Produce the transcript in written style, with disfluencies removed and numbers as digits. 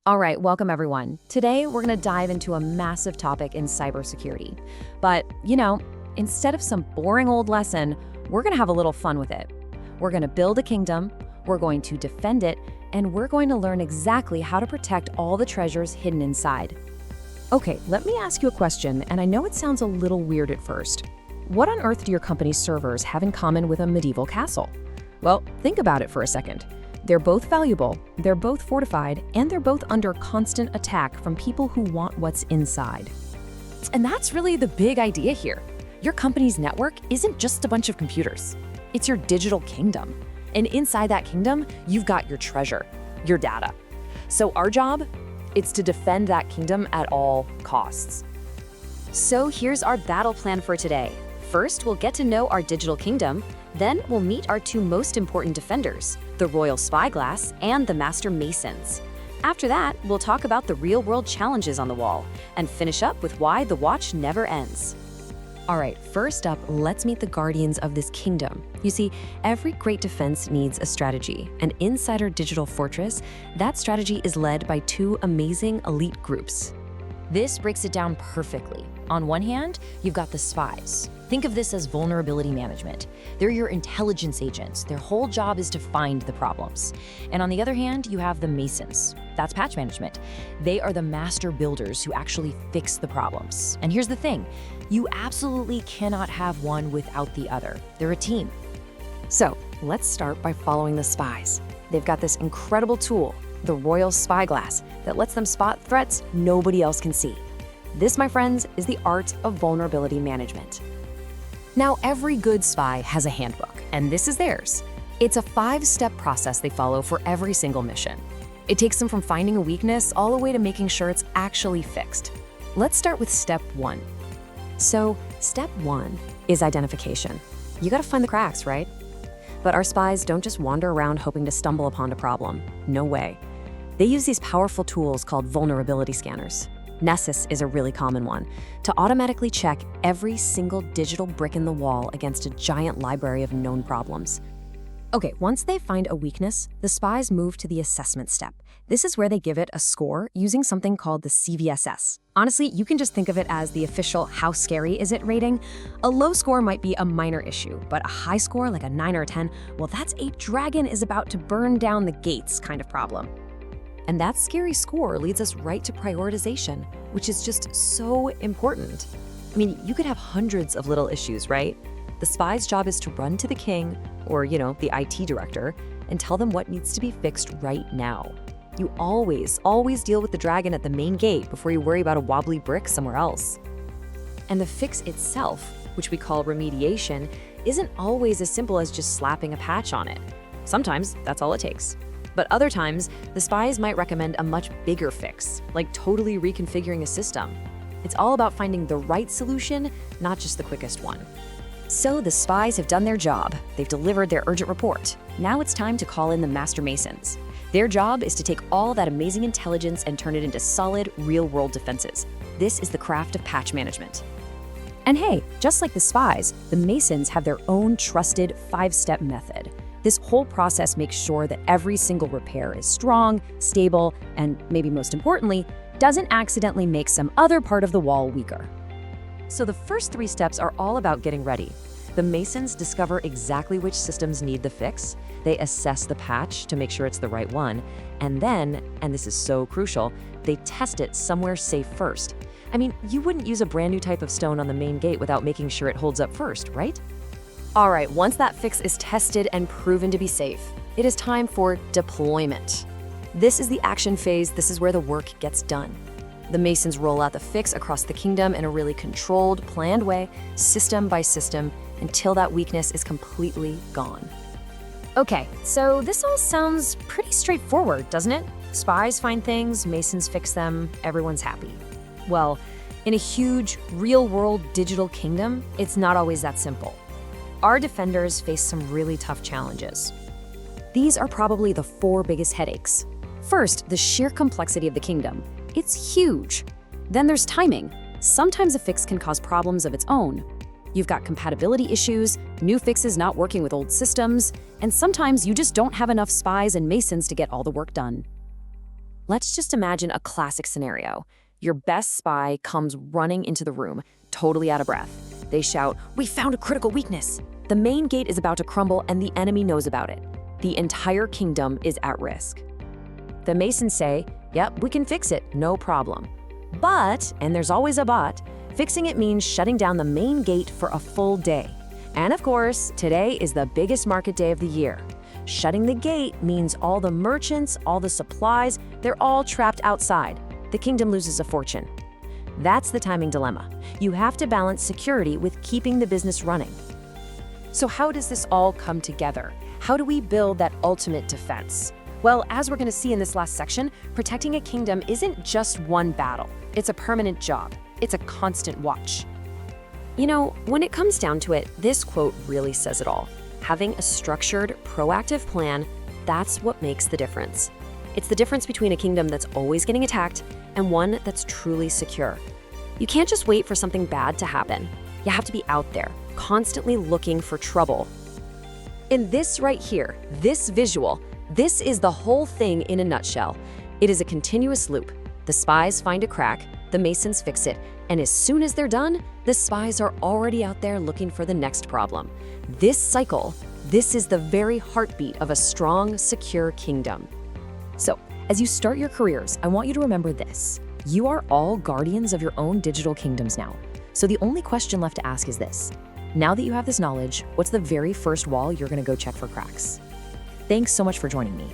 All right, welcome everyone. Today, we're going to dive into a massive topic in cybersecurity. But, instead of some boring old lesson, we're going to have a little fun with it. We're going to build a kingdom, we're going to defend it, and we're going to learn exactly how to protect all the treasures hidden inside. Okay, let me ask you a question, and I know it sounds a little weird at first. What on earth do your company's servers have in common with a medieval castle? Well, think about it for a second. They're both valuable, they're both fortified, and they're both under constant attack from people who want what's inside. And that's really the big idea here. Your company's network isn't just a bunch of computers. It's your digital kingdom. And inside that kingdom, you've got your treasure, your data. So our job, it's to defend that kingdom at all costs. So here's our battle plan for today. First, we'll get to know our digital kingdom. Then we'll meet our two most important defenders, the Royal Spyglass and the Master Masons. After that, we'll talk about the real-world challenges on the wall and finish up with why the watch never ends. All right, first up, let's meet the guardians of this kingdom. You see, every great defense needs a strategy, and inside our digital fortress, that strategy is led by two amazing elite groups. This breaks it down perfectly. On one hand, you've got the spies. Think of this as vulnerability management. They're your intelligence agents. Their whole job is to find the problems. And on the other hand, you have the masons. That's patch management. They are the master builders who actually fix the problems. And here's the thing, you absolutely cannot have one without the other. They're a team. So let's start by following the spies. They've got this incredible tool, the Royal Spyglass, that lets them spot threats nobody else can see. This, my friends, is the art of vulnerability management. Now, every good spy has a handbook, and this is theirs. It's a 5-step process they follow for every single mission. It takes them from finding a weakness all the way to making sure it's actually fixed. Let's start with step 1. So, step 1 is identification. You gotta find the cracks, right? But our spies don't just wander around hoping to stumble upon a problem. No way. They use these powerful tools called vulnerability scanners. Nessus is a really common one, to automatically check every single digital brick in the wall against a giant library of known problems. Okay, once they find a weakness, the spies move to the assessment step. This is where they give it a score using something called the CVSS. Honestly, you can just think of it as the official how scary is it rating. A low score might be a minor issue, but a high score like a 9 or a 10, well, that's a dragon is about to burn down the gates kind of problem. And that scary score leads us right to prioritization, which is just so important. I mean, you could have hundreds of little issues, right? The spy's job is to run to the king, or, the IT director, and tell them what needs to be fixed right now. You always deal with the dragon at the main gate before you worry about a wobbly brick somewhere else. And the fix itself, which we call remediation, isn't always as simple as just slapping a patch on it. Sometimes that's all it takes. But other times, the spies might recommend a much bigger fix, like totally reconfiguring a system. It's all about finding the right solution, not just the quickest one. So the spies have done their job. They've delivered their urgent report. Now it's time to call in the Master Masons. Their job is to take all that amazing intelligence and turn it into solid, real-world defenses. This is the craft of patch management. And hey, just like the spies, the Masons have their own trusted 5-step method. This whole process makes sure that every single repair is strong, stable, and maybe most importantly, doesn't accidentally make some other part of the wall weaker. So the first 3 steps are all about getting ready. The Masons discover exactly which systems need the fix, they assess the patch to make sure it's the right one, and then, and this is so crucial, they test it somewhere safe first. I mean, you wouldn't use a brand new type of stone on the main gate without making sure it holds up first, right? All right, once that fix is tested and proven to be safe, it is time for deployment. This is the action phase. This is where the work gets done. The Masons roll out the fix across the kingdom in a really controlled, planned way, system by system, until that weakness is completely gone. Okay, so this all sounds pretty straightforward, doesn't it? Spies find things, Masons fix them, everyone's happy. Well, in a huge, real-world digital kingdom, it's not always that simple. Our defenders face some really tough challenges. These are probably the 4 biggest headaches. First, the sheer complexity of the kingdom. It's huge. Then there's timing. Sometimes a fix can cause problems of its own. You've got compatibility issues, new fixes not working with old systems, and sometimes you just don't have enough spies and masons to get all the work done. Let's just imagine a classic scenario. Your best spy comes running into the room, totally out of breath. They shout, "We found a critical weakness!" The main gate is about to crumble and the enemy knows about it. The entire kingdom is at risk. The Masons say, "Yep, we can fix it, no problem." But, and there's always a but, fixing it means shutting down the main gate for a full day. And of course, today is the biggest market day of the year. Shutting the gate means all the merchants, all the supplies, they're all trapped outside. The kingdom loses a fortune. That's the timing dilemma. You have to balance security with keeping the business running. So how does this all come together? How do we build that ultimate defense? Well, as we're going to see in this last section, protecting a kingdom isn't just one battle. It's a permanent job. It's a constant watch. You know, when it comes down to it, this quote really says it all. Having a structured, proactive plan, that's what makes the difference. It's the difference between a kingdom that's always getting attacked and one that's truly secure. You can't just wait for something bad to happen. You have to be out there, constantly looking for trouble. In this right here, this visual, this is the whole thing in a nutshell. It is a continuous loop. The spies find a crack, the Masons fix it, and as soon as they're done, the spies are already out there looking for the next problem. This cycle, this is the very heartbeat of a strong, secure kingdom. So, as you start your careers, I want you to remember this. You are all guardians of your own digital kingdoms now. So the only question left to ask is this. Now that you have this knowledge, what's the very first wall you're going to go check for cracks? Thanks so much for joining me.